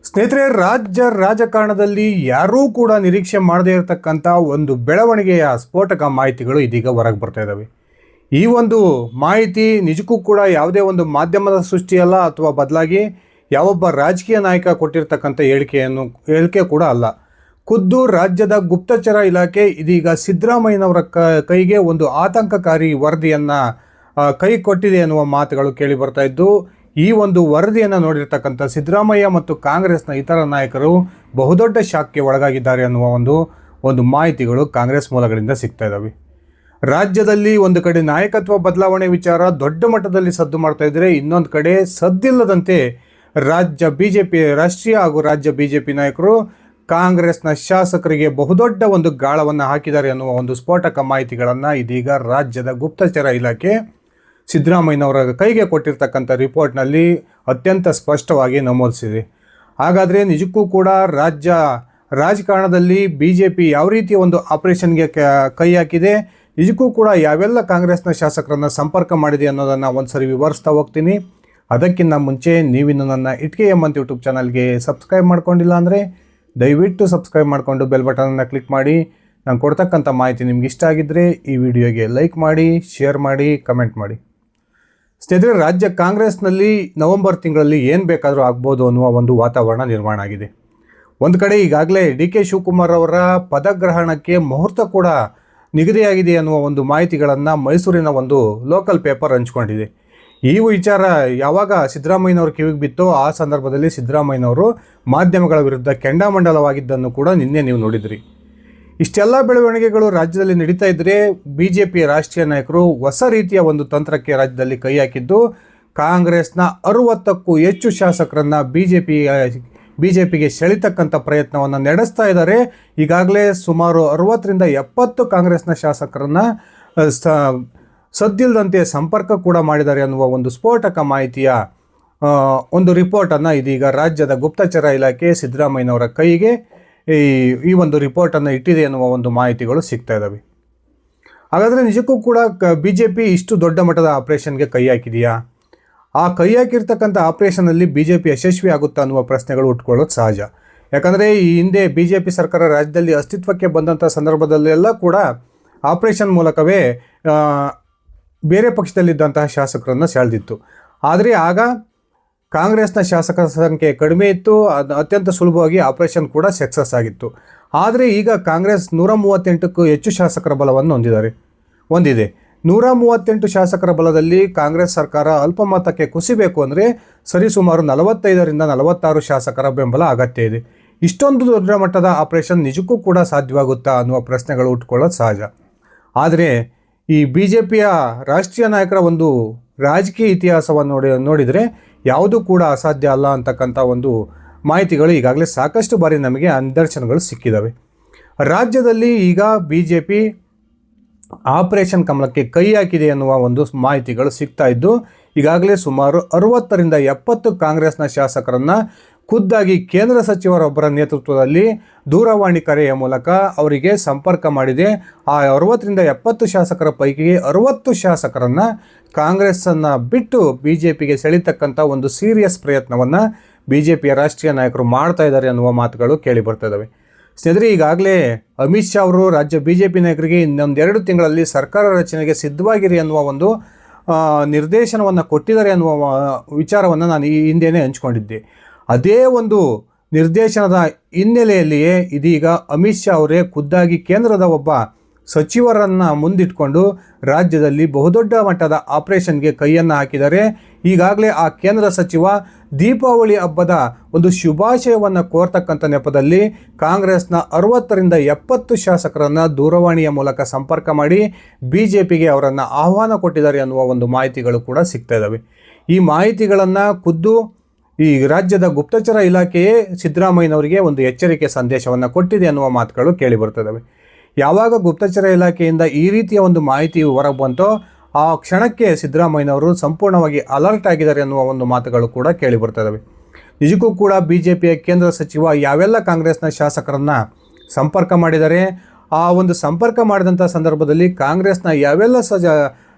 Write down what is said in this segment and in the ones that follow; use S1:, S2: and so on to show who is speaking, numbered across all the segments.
S1: ಸ್ನೇಹಿತರೆ, ರಾಜ್ಯ ರಾಜಕಾರಣದಲ್ಲಿ ಯಾರೂ ಕೂಡ ನಿರೀಕ್ಷೆ ಮಾಡದೇ ಇರತಕ್ಕಂಥ ಒಂದು ಬೆಳವಣಿಗೆಯ ಸ್ಫೋಟಕ ಮಾಹಿತಿಗಳು ಇದೀಗ ಹೊರಗೆ ಬರ್ತಾ ಇದ್ದಾವೆ. ಈ ಒಂದು ಮಾಹಿತಿ ನಿಜಕ್ಕೂ ಕೂಡ ಯಾವುದೇ ಒಂದು ಮಾಧ್ಯಮದ ಸೃಷ್ಟಿಯಲ್ಲ, ಅಥವಾ ಬದಲಾಗಿ ಯಾವೊಬ್ಬ ರಾಜಕೀಯ ನಾಯಕ ಕೊಟ್ಟಿರ್ತಕ್ಕಂಥ ಹೇಳಿಕೆ ಕೂಡ ಅಲ್ಲ. ಖುದ್ದು ರಾಜ್ಯದ ಗುಪ್ತಚರ ಇಲಾಖೆ ಇದೀಗ ಸಿದ್ದರಾಮಯ್ಯನವರ ಕೈಗೆ ಒಂದು ಆತಂಕಕಾರಿ ವರದಿಯನ್ನು ಕೈ ಕೊಟ್ಟಿದೆ ಎನ್ನುವ ಮಾತುಗಳು ಕೇಳಿ ಬರ್ತಾ ಇದ್ದು, ಈ ಒಂದು ವರದಿಯನ್ನು ನೋಡಿರ್ತಕ್ಕಂಥ ಸಿದ್ದರಾಮಯ್ಯ ಮತ್ತು ಕಾಂಗ್ರೆಸ್ನ ಇತರ ನಾಯಕರು ಬಹುದೊಡ್ಡ ಶಾಕ್ಗೆ ಒಳಗಾಗಿದ್ದಾರೆ ಅನ್ನುವ ಒಂದು ಮಾಹಿತಿಗಳು ಕಾಂಗ್ರೆಸ್ ಮೂಲಗಳಿಂದ ಸಿಗ್ತಾ ಇದ್ದಾವೆ. ರಾಜ್ಯದಲ್ಲಿ ಒಂದು ಕಡೆ ನಾಯಕತ್ವ ಬದಲಾವಣೆ ವಿಚಾರ ದೊಡ್ಡ ಮಟ್ಟದಲ್ಲಿ ಸದ್ದು ಮಾಡ್ತಾ ಇದ್ದರೆ, ಇನ್ನೊಂದು ಕಡೆ ಸದ್ದಿಲ್ಲದಂತೆ ರಾಷ್ಟ್ರೀಯ ಹಾಗೂ ರಾಜ್ಯ ಬಿಜೆಪಿ ನಾಯಕರು ಕಾಂಗ್ರೆಸ್ನ ಶಾಸಕರಿಗೆ ಬಹುದೊಡ್ಡ ಒಂದು ಗಾಳವನ್ನು ಹಾಕಿದ್ದಾರೆ ಅನ್ನುವ ಒಂದು ಸ್ಫೋಟಕ ಮಾಹಿತಿಗಳನ್ನು ಇದೀಗ ರಾಜ್ಯದ ಗುಪ್ತಚರ ಇಲಾಖೆ ಸಿದ್ದರಾಮಯ್ಯನವರ ಕೈಗೆ ಕೊಟ್ಟಿರ್ತಕ್ಕಂಥ ರಿಪೋರ್ಟ್ನಲ್ಲಿ ಅತ್ಯಂತ ಸ್ಪಷ್ಟವಾಗಿ ನಮೂದಿಸಿದೆ. ಹಾಗಾದರೆ ನಿಜಕ್ಕೂ ಕೂಡ ರಾಜಕಾರಣದಲ್ಲಿ BJP ಯಾವ ರೀತಿಯ ಒಂದು ಆಪರೇಷನ್ಗೆ ಕೈ ಹಾಕಿದೆ, ನಿಜಕ್ಕೂ ಕೂಡ ಯಾವೆಲ್ಲ ಕಾಂಗ್ರೆಸ್ನ ಶಾಸಕರನ್ನು ಸಂಪರ್ಕ ಮಾಡಿದೆ ಅನ್ನೋದನ್ನು ಒಂದು ಸರಿ ವಿವರಿಸ್ತಾ ಹೋಗ್ತೀನಿ. ಅದಕ್ಕಿಂತ ಮುಂಚೆ ನೀವಿನ್ನು ನನ್ನ ಇಟ್ಕೆ ಅಂತ ಯೂಟ್ಯೂಬ್ ಚಾನಲ್ಗೆ ಸಬ್ಸ್ಕ್ರೈಬ್ ಮಾಡ್ಕೊಂಡಿಲ್ಲ ಅಂದರೆ ದಯವಿಟ್ಟು ಸಬ್ಸ್ಕ್ರೈಬ್ ಮಾಡಿಕೊಂಡು ಬೆಲ್ ಬಟನನ್ನು ಕ್ಲಿಕ್ ಮಾಡಿ. ನಾನು ಕೊಡ್ತಕ್ಕಂಥ ಮಾಹಿತಿ ನಿಮ್ಗೆ ಇಷ್ಟ ಆಗಿದ್ದರೆ ಈ ವಿಡಿಯೋಗೆ ಲೈಕ್ ಮಾಡಿ, ಶೇರ್ ಮಾಡಿ, ಕಮೆಂಟ್ ಮಾಡಿ. ಸ್ನೇಹಿತರೆ, ರಾಜ್ಯ ಕಾಂಗ್ರೆಸ್ನಲ್ಲಿ ನವೆಂಬರ್ ತಿಂಗಳಲ್ಲಿ ಏನು ಬೇಕಾದರೂ ಆಗ್ಬೋದು ಅನ್ನುವ ಒಂದು ವಾತಾವರಣ ನಿರ್ಮಾಣ ಆಗಿದೆ. ಒಂದು ಕಡೆ ಈಗಾಗಲೇ DK ಶಿವಕುಮಾರ್ ಅವರ ಪದಗ್ರಹಣಕ್ಕೆ ಮುಹೂರ್ತ ಕೂಡ ನಿಗದಿಯಾಗಿದೆ ಅನ್ನುವ ಒಂದು ಮಾಹಿತಿಗಳನ್ನು ಮೈಸೂರಿನ ಒಂದು ಲೋಕಲ್ ಪೇಪರ್ ಹಂಚ್ಕೊಂಡಿದೆ. ಈ ವಿಚಾರ ಯಾವಾಗ ಸಿದ್ದರಾಮಯ್ಯನವರು ಕಿವಿಗೆ ಬಿತ್ತೋ ಆ ಸಂದರ್ಭದಲ್ಲಿ ಸಿದ್ದರಾಮಯ್ಯನವರು ಮಾಧ್ಯಮಗಳ ವಿರುದ್ಧ ಕೆಂಡಾಮಂಡಲವಾಗಿದ್ದನ್ನು ಕೂಡ ನಿನ್ನೆ ನೀವು ನೋಡಿದ್ರಿ. ಇಷ್ಟೆಲ್ಲ ಬೆಳವಣಿಗೆಗಳು ರಾಜ್ಯದಲ್ಲಿ ನಡೀತಾ ಇದ್ದರೆ BJP ರಾಷ್ಟ್ರೀಯ ನಾಯಕರು ಹೊಸ ರೀತಿಯ ಒಂದು ತಂತ್ರಕ್ಕೆ ರಾಜ್ಯದಲ್ಲಿ ಕೈ ಹಾಕಿದ್ದು, ಕಾಂಗ್ರೆಸ್ನ 60ಕ್ಕೂ ಹೆಚ್ಚು ಶಾಸಕರನ್ನು BJPಗೆ ಸೆಳಿತಕ್ಕಂಥ ಪ್ರಯತ್ನವನ್ನು ನಡೆಸ್ತಾ ಇದ್ದಾರೆ. ಈಗಾಗಲೇ ಸುಮಾರು 60ರಿಂದ 70 ಕಾಂಗ್ರೆಸ್ನ ಶಾಸಕರನ್ನು ಸದ್ದಿಲ್ಲದಂತೆ ಸಂಪರ್ಕ ಕೂಡ ಮಾಡಿದ್ದಾರೆ ಅನ್ನುವ ಒಂದು ಸ್ಫೋಟಕ ಮಾಹಿತಿಯ ಒಂದು ರಿಪೋರ್ಟನ್ನು ಇದೀಗ ರಾಜ್ಯದ ಗುಪ್ತಚರ ಇಲಾಖೆ ಸಿದ್ದರಾಮಯ್ಯನವರ ಕೈಗೆ ಈ ಒಂದು ರಿಪೋರ್ಟನ್ನು ಇಟ್ಟಿದೆ ಅನ್ನುವ ಒಂದು ಮಾಹಿತಿಗಳು ಸಿಗ್ತಾ ಇದ್ದಾವೆ. ಹಾಗಾದರೆ ನಿಜಕ್ಕೂ ಕೂಡ BJP ಇಷ್ಟು ದೊಡ್ಡ ಮಟ್ಟದ ಆಪರೇಷನ್ಗೆ ಕೈ ಹಾಕಿದೆಯಾ? ಆ ಕೈ ಹಾಕಿರ್ತಕ್ಕಂಥ ಆಪರೇಷನಲ್ಲಿ BJP ಯಶಸ್ವಿ ಆಗುತ್ತಾ ಅನ್ನುವ ಪ್ರಶ್ನೆಗಳು ಹುಟ್ಕೊಳ್ಳೋದು ಸಹಜ. ಯಾಕಂದರೆ ಈ ಹಿಂದೆ BJP ಸರ್ಕಾರ ರಾಜ್ಯದಲ್ಲಿ ಅಸ್ತಿತ್ವಕ್ಕೆ ಬಂದಂಥ ಸಂದರ್ಭದಲ್ಲೆಲ್ಲ ಕೂಡ ಆಪರೇಷನ್ ಮೂಲಕವೇ ಬೇರೆ ಪಕ್ಷದಲ್ಲಿದ್ದಂತಹ ಶಾಸಕರನ್ನು ಸೆಳೆದಿತ್ತು. ಆದರೆ ಆಗ ಕಾಂಗ್ರೆಸ್ನ ಶಾಸಕರ ಸಂಖ್ಯೆ ಕಡಿಮೆ ಇತ್ತು, ಅತ್ಯಂತ ಸುಲಭವಾಗಿ ಆಪರೇಷನ್ ಕೂಡ ಸಕ್ಸಸ್ ಆಗಿತ್ತು. ಆದರೆ ಈಗ ಕಾಂಗ್ರೆಸ್ 138ಕ್ಕೂ ಹೆಚ್ಚು ಶಾಸಕರ ಬಲವನ್ನು ಹೊಂದಿದೆ. 138 ಶಾಸಕರ ಬಲದಲ್ಲಿ ಕಾಂಗ್ರೆಸ್ ಸರ್ಕಾರ ಅಲ್ಪಮತಕ್ಕೆ ಕುಸಿಬೇಕು ಅಂದರೆ ಸರಿಸುಮಾರು 45ರಿಂದ 46 ಶಾಸಕರ ಬೆಂಬಲ ಅಗತ್ಯ ಇದೆ. ಇಷ್ಟೊಂದು ದೊಡ್ಡ ಮಟ್ಟದ ಆಪರೇಷನ್ ನಿಜಕ್ಕೂ ಕೂಡ ಸಾಧ್ಯವಾಗುತ್ತಾ ಅನ್ನುವ ಪ್ರಶ್ನೆಗಳು ಹುಟ್ಕೊಳ್ಳೋದು ಸಹಜ. ಆದರೆ ಈ BJPಯ ರಾಷ್ಟ್ರೀಯ ನಾಯಕರ ಒಂದು ರಾಜಕೀಯ ಇತಿಹಾಸವನ್ನು ನೋಡಿದರೆ ಯಾವುದೂ ಕೂಡ ಅಸಾಧ್ಯ ಅಲ್ಲ ಅಂತಕ್ಕಂಥ ಒಂದು ಮಾಹಿತಿಗಳು ಈಗಾಗಲೇ ಸಾಕಷ್ಟು ಬಾರಿ ನಮಗೆ ನಿದರ್ಶನಗಳು ಸಿಕ್ಕಿದ್ದಾವೆ. ರಾಜ್ಯದಲ್ಲಿ ಈಗ BJP ಆಪರೇಷನ್ ಕಮಲಕ್ಕೆ ಕೈ ಹಾಕಿದೆ ಎನ್ನುವ ಒಂದು ಮಾಹಿತಿಗಳು ಸಿಗ್ತಾ ಇದ್ದು, ಈಗಾಗಲೇ ಸುಮಾರು 60ರಿಂದ 70 ಕಾಂಗ್ರೆಸ್ನ ಶಾಸಕರನ್ನು ಖುದ್ದಾಗಿ ಕೇಂದ್ರ ಸಚಿವರೊಬ್ಬರ ನೇತೃತ್ವದಲ್ಲಿ ದೂರವಾಣಿ ಕರೆಯ ಮೂಲಕ ಅವರಿಗೆ ಸಂಪರ್ಕ ಮಾಡಿದೆ. ಆ 60ರಿಂದ 70 ಶಾಸಕರ ಪೈಕಿ 60 ಶಾಸಕರನ್ನು ಕಾಂಗ್ರೆಸ್ಸನ್ನು ಬಿಟ್ಟು BJPಗೆ ಸೆಳಿತಕ್ಕಂಥ ಒಂದು ಸೀರಿಯಸ್ ಪ್ರಯತ್ನವನ್ನು BJPಯ ರಾಷ್ಟ್ರೀಯ ನಾಯಕರು ಮಾಡ್ತಾ ಇದ್ದಾರೆ ಅನ್ನುವ ಮಾತುಗಳು ಕೇಳಿ ಬರ್ತಾ ಇದ್ದಾವೆ. ಸ್ನೇಹಿತರೆ, ಈಗಾಗಲೇ ಅಮಿತ್ ಶಾ ಅವರು ರಾಜ್ಯ BJP ನಾಯಕರಿಗೆ ಇನ್ನೊಂದು 2 ತಿಂಗಳಲ್ಲಿ ಸರ್ಕಾರ ರಚನೆಗೆ ಸಿದ್ಧವಾಗಿರಿ ಅನ್ನುವ ಒಂದು ನಿರ್ದೇಶನವನ್ನು ಕೊಟ್ಟಿದ್ದಾರೆ ಅನ್ನುವ ವಿಚಾರವನ್ನು ನಾನು ಈ ಹಿಂದೆಯೇ ಹಂಚ್ಕೊಂಡಿದ್ದೆ. ಅದೇ ಒಂದು ನಿರ್ದೇಶನದ ಹಿನ್ನೆಲೆಯಲ್ಲಿಯೇ ಇದೀಗ ಅಮಿತ್ ಶಾ ಅವರೇ ಖುದ್ದಾಗಿ ಕೇಂದ್ರದ ಒಬ್ಬ ಸಚಿವರನ್ನು ಮುಂದಿಟ್ಕೊಂಡು ರಾಜ್ಯದಲ್ಲಿ ಬಹುದೊಡ್ಡ ಮಟ್ಟದ ಆಪರೇಷನ್ಗೆ ಕೈಯನ್ನು ಹಾಕಿದ್ದಾರೆ. ಈಗಾಗಲೇ ಆ ಕೇಂದ್ರ ಸಚಿವ ದೀಪಾವಳಿ ಹಬ್ಬದ ಒಂದು ಶುಭಾಶಯವನ್ನು ಕೋರ್ತಕ್ಕಂಥ ನೆಪದಲ್ಲಿ ಕಾಂಗ್ರೆಸ್ನ 60ರಿಂದ 70 ಶಾಸಕರನ್ನು ದೂರವಾಣಿಯ ಮೂಲಕ ಸಂಪರ್ಕ ಮಾಡಿ BJPಗೆ ಅವರನ್ನು ಆಹ್ವಾನ ಕೊಟ್ಟಿದ್ದಾರೆ ಅನ್ನುವ ಒಂದು ಮಾಹಿತಿಗಳು ಕೂಡ ಸಿಗ್ತಾ ಇದ್ದಾವೆ. ಈ ಮಾಹಿತಿಗಳನ್ನು ಖುದ್ದು ಈ ರಾಜ್ಯದ ಗುಪ್ತಚರ ಇಲಾಖೆಯೇ ಸಿದ್ದರಾಮಯ್ಯನವರಿಗೆ ಒಂದು ಎಚ್ಚರಿಕೆ ಸಂದೇಶವನ್ನು ಕೊಟ್ಟಿದೆ ಅನ್ನುವ ಮಾತುಗಳು ಕೇಳಿ ಬರ್ತದವೆ. ಯಾವಾಗ ಗುಪ್ತಚರ ಇಲಾಖೆಯಿಂದ ಈ ರೀತಿಯ ಒಂದು ಮಾಹಿತಿ ಹೊರಗೆ ಬಂತೋ ಆ ಕ್ಷಣಕ್ಕೆ ಸಿದ್ದರಾಮಯ್ಯನವರು ಸಂಪೂರ್ಣವಾಗಿ ಅಲರ್ಟ್ ಆಗಿದ್ದಾರೆ ಅನ್ನುವ ಒಂದು ಮಾತುಗಳು ಕೂಡ ಕೇಳಿ ಬರ್ತದವೆ. ನಿಜಕ್ಕೂ ಕೂಡ BJPಯ ಕೇಂದ್ರ ಸಚಿವ ಯಾವೆಲ್ಲ ಕಾಂಗ್ರೆಸ್ನ ಶಾಸಕರನ್ನು ಸಂಪರ್ಕ ಮಾಡಿದ್ದಾರೆ, ಆ ಒಂದು ಸಂಪರ್ಕ ಮಾಡಿದಂಥ ಸಂದರ್ಭದಲ್ಲಿ ಕಾಂಗ್ರೆಸ್ನ ಯಾವೆಲ್ಲ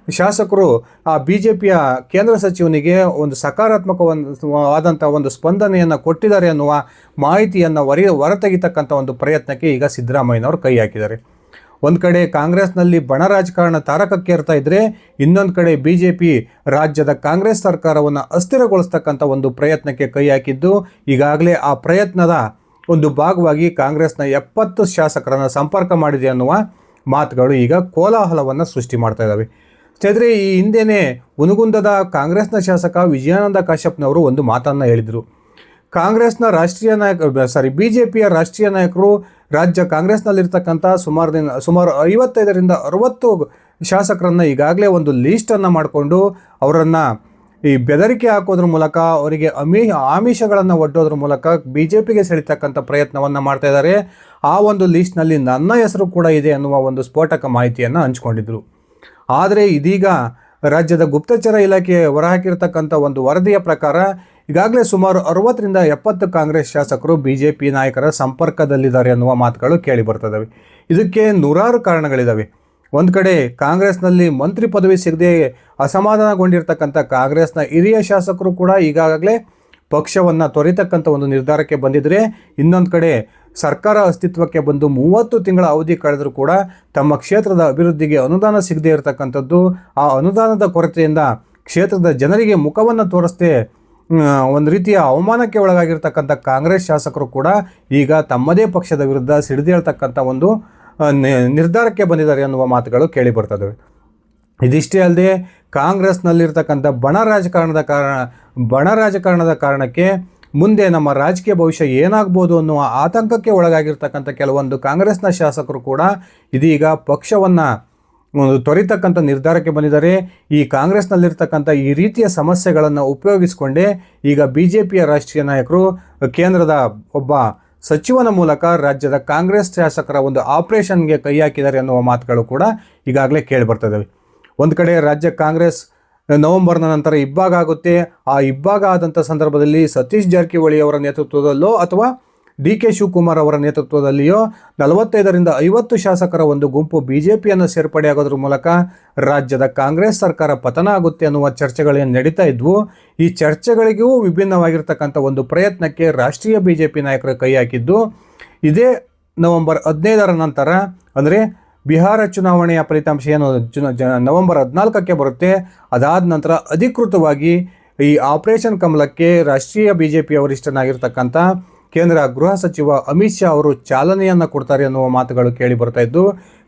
S1: ಶಾಸಕರು ಆ BJPಯ ಕೇಂದ್ರ ಸಚಿವನಿಗೆ ಒಂದು ಸಕಾರಾತ್ಮಕವಾದಂಥ ಒಂದು ಸ್ಪಂದನೆಯನ್ನು ಕೊಟ್ಟಿದ್ದಾರೆ ಅನ್ನುವ ಮಾಹಿತಿಯನ್ನು ಹೊರತೆಗಿತಕ್ಕಂಥ ಒಂದು ಪ್ರಯತ್ನಕ್ಕೆ ಈಗ ಸಿದ್ದರಾಮಯ್ಯನವರು ಕೈ ಹಾಕಿದ್ದಾರೆ. ಒಂದು ಕಡೆ ಕಾಂಗ್ರೆಸ್ನಲ್ಲಿ ಬಣ ರಾಜಕಾರಣ ತಾರಕಕ್ಕೇರ್ತಾ ಇದ್ದರೆ, ಇನ್ನೊಂದು ಕಡೆ BJP ರಾಜ್ಯದ ಕಾಂಗ್ರೆಸ್ ಸರ್ಕಾರವನ್ನು ಅಸ್ಥಿರಗೊಳಿಸ್ತಕ್ಕಂಥ ಒಂದು ಪ್ರಯತ್ನಕ್ಕೆ ಕೈ ಹಾಕಿದ್ದು, ಈಗಾಗಲೇ ಆ ಪ್ರಯತ್ನದ ಒಂದು ಭಾಗವಾಗಿ ಕಾಂಗ್ರೆಸ್ನ 70 ಶಾಸಕರನ್ನು ಸಂಪರ್ಕ ಮಾಡಿದೆ ಅನ್ನುವ ಮಾತುಗಳು ಈಗ ಕೋಲಾಹಲವನ್ನು ಸೃಷ್ಟಿ ಮಾಡ್ತಾ ಇದ್ದಾವೆ. ಸ್ನೇಹಿತರೆ, ಈ ಹಿಂದೆಯೇ ಹುನಗುಂದದ ಕಾಂಗ್ರೆಸ್ನ ಶಾಸಕ ವಿಜಯಾನಂದ ಕಾಶ್ಯಪ್ನವರು ಒಂದು ಮಾತನ್ನು ಹೇಳಿದರು. ಕಾಂಗ್ರೆಸ್ನ BJPಯ ರಾಷ್ಟ್ರೀಯ ನಾಯಕರು ರಾಜ್ಯ ಕಾಂಗ್ರೆಸ್ನಲ್ಲಿರ್ತಕ್ಕಂಥ ಸುಮಾರು 55ರಿಂದ 60 ಶಾಸಕರನ್ನು ಈಗಾಗಲೇ ಒಂದು ಲೀಸ್ಟನ್ನು ಮಾಡಿಕೊಂಡು ಅವರನ್ನು ಈ ಬೆದರಿಕೆ ಹಾಕೋದ್ರ ಮೂಲಕ, ಅವರಿಗೆ ಆಮಿಷಗಳನ್ನು ಒಡ್ಡೋದ್ರ ಮೂಲಕ BJPಗೆ ಸೆಳೀತಕ್ಕಂಥ ಪ್ರಯತ್ನವನ್ನು ಮಾಡ್ತಾ ಇದ್ದಾರೆ. ಆ ಒಂದು ಲೀಸ್ಟ್ನಲ್ಲಿ ನನ್ನ ಹೆಸರು ಕೂಡ ಇದೆ ಅನ್ನುವ ಒಂದು ಸ್ಫೋಟಕ ಮಾಹಿತಿಯನ್ನು ಹಂಚಿಕೊಂಡಿದ್ದರು. ಆದರೆ ಇದೀಗ ರಾಜ್ಯದ ಗುಪ್ತಚರ ಇಲಾಖೆ ಹೊರಹಾಕಿರ್ತಕ್ಕಂಥ ಒಂದು ವರದಿಯ ಪ್ರಕಾರ ಈಗಾಗಲೇ ಸುಮಾರು 60ರಿಂದ 70 ಕಾಂಗ್ರೆಸ್ ಶಾಸಕರು BJP ನಾಯಕರ ಸಂಪರ್ಕದಲ್ಲಿದ್ದಾರೆ ಅನ್ನುವ ಮಾತುಗಳು ಕೇಳಿ ಬರ್ತದವೆ. ಇದಕ್ಕೆ ನೂರಾರು ಕಾರಣಗಳಿದ್ದಾವೆ. ಒಂದು ಕಡೆ ಕಾಂಗ್ರೆಸ್ನಲ್ಲಿ ಮಂತ್ರಿ ಪದವಿ ಸಿಗದೆ ಅಸಮಾಧಾನಗೊಂಡಿರ್ತಕ್ಕಂಥ ಕಾಂಗ್ರೆಸ್ನ ಹಿರಿಯ ಶಾಸಕರು ಕೂಡ ಈಗಾಗಲೇ ಪಕ್ಷವನ್ನು ತೊರೆತಕ್ಕಂಥ ಒಂದು ನಿರ್ಧಾರಕ್ಕೆ ಬಂದಿದ್ದರೆ, ಇನ್ನೊಂದು ಕಡೆ ಸರ್ಕಾರ ಅಸ್ತಿತ್ವಕ್ಕೆ ಬಂದು 30 ತಿಂಗಳ ಅವಧಿ ಕಳೆದರೂ ಕೂಡ ತಮ್ಮ ಕ್ಷೇತ್ರದ ಅಭಿವೃದ್ಧಿಗೆ ಅನುದಾನ ಸಿಗದೇ ಇರತಕ್ಕಂಥದ್ದು, ಆ ಅನುದಾನದ ಕೊರತೆಯಿಂದ ಕ್ಷೇತ್ರದ ಜನರಿಗೆ ಮುಖವನ್ನು ತೋರಿಸದೆ ಒಂದು ರೀತಿಯ ಅವಮಾನಕ್ಕೆ ಒಳಗಾಗಿರ್ತಕ್ಕಂಥ ಕಾಂಗ್ರೆಸ್ ಶಾಸಕರು ಕೂಡ ಈಗ ತಮ್ಮದೇ ಪಕ್ಷದ ವಿರುದ್ಧ ಸಿಡಿದೇಳ್ತಕ್ಕಂಥ ಒಂದು ನಿರ್ಧಾರಕ್ಕೆ ಬಂದಿದ್ದಾರೆ ಅನ್ನುವ ಮಾತುಗಳು ಕೇಳಿ ಬರ್ತದವೆ. ಇದಿಷ್ಟೇ ಅಲ್ಲದೆ ಕಾಂಗ್ರೆಸ್ನಲ್ಲಿರ್ತಕ್ಕಂಥ ಬಣ ರಾಜಕಾರಣದ ಕಾರಣಕ್ಕೆ ಮುಂದೆ ನಮ್ಮ ರಾಜಕೀಯ ಭವಿಷ್ಯ ಏನಾಗ್ಬೋದು ಅನ್ನುವ ಆತಂಕಕ್ಕೆ ಒಳಗಾಗಿರ್ತಕ್ಕಂಥ ಕೆಲವೊಂದು ಕಾಂಗ್ರೆಸ್ನ ಶಾಸಕರು ಕೂಡ ಇದೀಗ ಪಕ್ಷವನ್ನು ತೊರೆತಕ್ಕಂಥ ನಿರ್ಧಾರಕ್ಕೆ ಬಂದಿದ್ದಾರೆ. ಈ ಕಾಂಗ್ರೆಸ್ನಲ್ಲಿರ್ತಕ್ಕಂಥ ಈ ರೀತಿಯ ಸಮಸ್ಯೆಗಳನ್ನು ಉಪಯೋಗಿಸಿಕೊಂಡೇ ಈಗ BJPಯ ರಾಷ್ಟ್ರೀಯ ನಾಯಕರು ಕೇಂದ್ರದ ಒಬ್ಬ ಸಚಿವನ ಮೂಲಕ ರಾಜ್ಯದ ಕಾಂಗ್ರೆಸ್ ಶಾಸಕರ ಒಂದು ಆಪರೇಷನ್ಗೆ ಕೈ ಹಾಕಿದ್ದಾರೆ ಅನ್ನುವ ಮಾತುಗಳು ಕೂಡ ಈಗಾಗಲೇ ಕೇಳಿಬರ್ತದವೆ. ಒಂದು ಕಡೆ ರಾಜ್ಯ ಕಾಂಗ್ರೆಸ್ ನವೆಂಬರ್ನ ನಂತರ ಇಬ್ಬಾಗ ಆಗುತ್ತೆ. ಆ ಇಬ್ಬಾಗ ಆದಂಥ ಸಂದರ್ಭದಲ್ಲಿ ಸತೀಶ್ ಜಾರಕಿಹೊಳಿ ಅವರ ನೇತೃತ್ವದಲ್ಲೋ ಅಥವಾ DK ಶಿವಕುಮಾರ್ ಅವರ ನೇತೃತ್ವದಲ್ಲಿಯೋ 45ರಿಂದ 50 ಶಾಸಕರ ಒಂದು ಗುಂಪು BJPಯನ್ನು ಸೇರ್ಪಡೆಯಾಗೋದ್ರ ಮೂಲಕ ರಾಜ್ಯದ ಕಾಂಗ್ರೆಸ್ ಸರ್ಕಾರ ಪತನ ಆಗುತ್ತೆ ಅನ್ನುವ ಚರ್ಚೆಗಳೇನು ನಡೀತಾ ಇದ್ವು. ಈ ಚರ್ಚೆಗಳಿಗೂ ವಿಭಿನ್ನವಾಗಿರ್ತಕ್ಕಂಥ ಒಂದು ಪ್ರಯತ್ನಕ್ಕೆ ರಾಷ್ಟ್ರೀಯ BJP ನಾಯಕರು ಕೈ ಹಾಕಿದ್ದು ಇದೇ ನವೆಂಬರ್ 15ರ ನಂತರ, ಅಂದರೆ ಬಿಹಾರ ಚುನಾವಣೆಯ ಫಲಿತಾಂಶ ಏನು ನವೆಂಬರ್ 14ಕ್ಕೆ ಬರುತ್ತೆ. ಅದಾದ ನಂತರ ಅಧಿಕೃತವಾಗಿ ಈ ಆಪರೇಷನ್ ಕಮಲಕ್ಕೆ ರಾಷ್ಟ್ರೀಯ BJP ವರಿಷ್ಠನಾಗಿರ್ತಕ್ಕಂಥ ಕೇಂದ್ರ ಗೃಹ ಸಚಿವ ಅಮಿತ್ ಶಾ ಅವರು ಚಾಲನೆಯನ್ನು ಕೊಡ್ತಾರೆ ಅನ್ನುವ ಮಾತುಗಳು ಕೇಳಿ ಬರ್ತಾ ಇದ್ದು,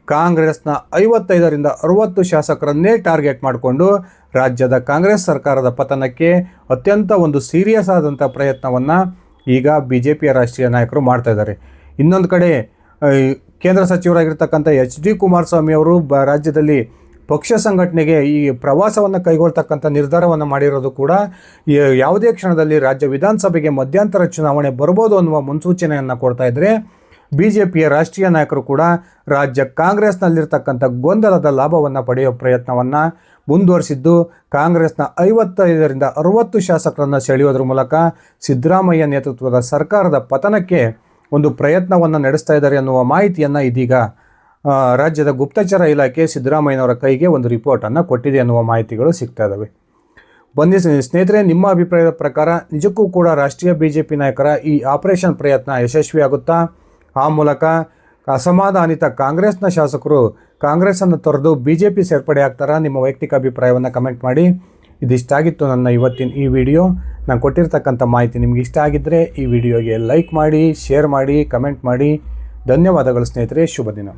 S1: ಕಾಂಗ್ರೆಸ್ನ 55ರಿಂದ 60 ಶಾಸಕರನ್ನೇ ಟಾರ್ಗೆಟ್ ಮಾಡಿಕೊಂಡು ರಾಜ್ಯದ ಕಾಂಗ್ರೆಸ್ ಸರ್ಕಾರದ ಪತನಕ್ಕೆ ಅತ್ಯಂತ ಒಂದು ಸೀರಿಯಸ್ ಆದಂಥ ಪ್ರಯತ್ನವನ್ನು ಈಗ BJPಯ ರಾಷ್ಟ್ರೀಯ ನಾಯಕರು ಮಾಡ್ತಾ ಇದ್ದಾರೆ. ಇನ್ನೊಂದು ಕಡೆ ಕೇಂದ್ರ ಸಚಿವರಾಗಿರ್ತಕ್ಕಂಥ HD ಕುಮಾರಸ್ವಾಮಿ ಅವರು ರಾಜ್ಯದಲ್ಲಿ ಪಕ್ಷ ಸಂಘಟನೆಗೆ ಈ ಪ್ರವಾಸವನ್ನು ಕೈಗೊಳ್ತಕ್ಕಂಥ ನಿರ್ಧಾರವನ್ನು ಮಾಡಿರೋದು ಕೂಡ ಯಾವುದೇ ಕ್ಷಣದಲ್ಲಿ ರಾಜ್ಯ ವಿಧಾನಸಭೆಗೆ ಮಧ್ಯಂತರ ಚುನಾವಣೆ ಬರ್ಬೋದು ಅನ್ನುವ ಮುನ್ಸೂಚನೆಯನ್ನು ಕೊಡ್ತಾ ಇದ್ದರೆ, BJPಯ ರಾಷ್ಟ್ರೀಯ ನಾಯಕರು ಕೂಡ ರಾಜ್ಯ ಕಾಂಗ್ರೆಸ್ನಲ್ಲಿರ್ತಕ್ಕಂಥ ಗೊಂದಲದ ಲಾಭವನ್ನು ಪಡೆಯುವ ಪ್ರಯತ್ನವನ್ನು ಮುಂದುವರಿಸಿದ್ದು, ಕಾಂಗ್ರೆಸ್ನ 55ರಿಂದ 60 ಶಾಸಕರನ್ನು ಸೆಳೆಯೋದ್ರ ಮೂಲಕ ಸಿದ್ದರಾಮಯ್ಯ ನೇತೃತ್ವದ ಸರ್ಕಾರದ ಪತನಕ್ಕೆ ಒಂದು ಪ್ರಯತ್ನವನ್ನು ನಡೆಸ್ತಾ ಇದ್ದಾರೆ ಅನ್ನುವ ಮಾಹಿತಿಯನ್ನು ಇದೀಗ ರಾಜ್ಯದ ಗುಪ್ತಚರ ಇಲಾಖೆ ಸಿದ್ದರಾಮಯ್ಯನವರ ಕೈಗೆ ಒಂದು ರಿಪೋರ್ಟನ್ನು ಕೊಟ್ಟಿದೆ ಅನ್ನುವ ಮಾಹಿತಿಗಳು ಸಿಗ್ತಾ ಇದ್ದಾವೆ. ಬನ್ನಿ ಸ್ನೇಹಿತರೆ, ನಿಮ್ಮ ಅಭಿಪ್ರಾಯದ ಪ್ರಕಾರ ನಿಜಕ್ಕೂ ಕೂಡ ರಾಷ್ಟ್ರೀಯ BJP ನಾಯಕರ ಈ ಆಪರೇಷನ್ ಪ್ರಯತ್ನ ಯಶಸ್ವಿಯಾಗುತ್ತಾ? ಆ ಮೂಲಕ ಅಸಮಾಧಾನಿತ ಕಾಂಗ್ರೆಸ್ನ ಶಾಸಕರು ಕಾಂಗ್ರೆಸ್ಸನ್ನು ತೊರೆದು BJP ಸೇರ್ಪಡೆ ಆಗ್ತಾರಾ? ನಿಮ್ಮ ವೈಯಕ್ತಿಕ ಅಭಿಪ್ರಾಯವನ್ನು ಕಮೆಂಟ್ ಮಾಡಿ. ಇದಿಷ್ಟಾಗಿತ್ತು ನನ್ನ ಇವತ್ತಿನ ಈ ವಿಡಿಯೋ. ನಾನು ಕೊಟ್ಟಿರ್ತಕ್ಕಂಥ ಮಾಹಿತಿ ನಿಮ್ಗೆ ಇಷ್ಟ ಆಗಿದ್ದರೆ ಈ ವಿಡಿಯೋಗೆ ಲೈಕ್ ಮಾಡಿ, ಶೇರ್ ಮಾಡಿ, ಕಮೆಂಟ್ ಮಾಡಿ. ಧನ್ಯವಾದಗಳು ಸ್ನೇಹಿತರೆ. ಶುಭ ದಿನ.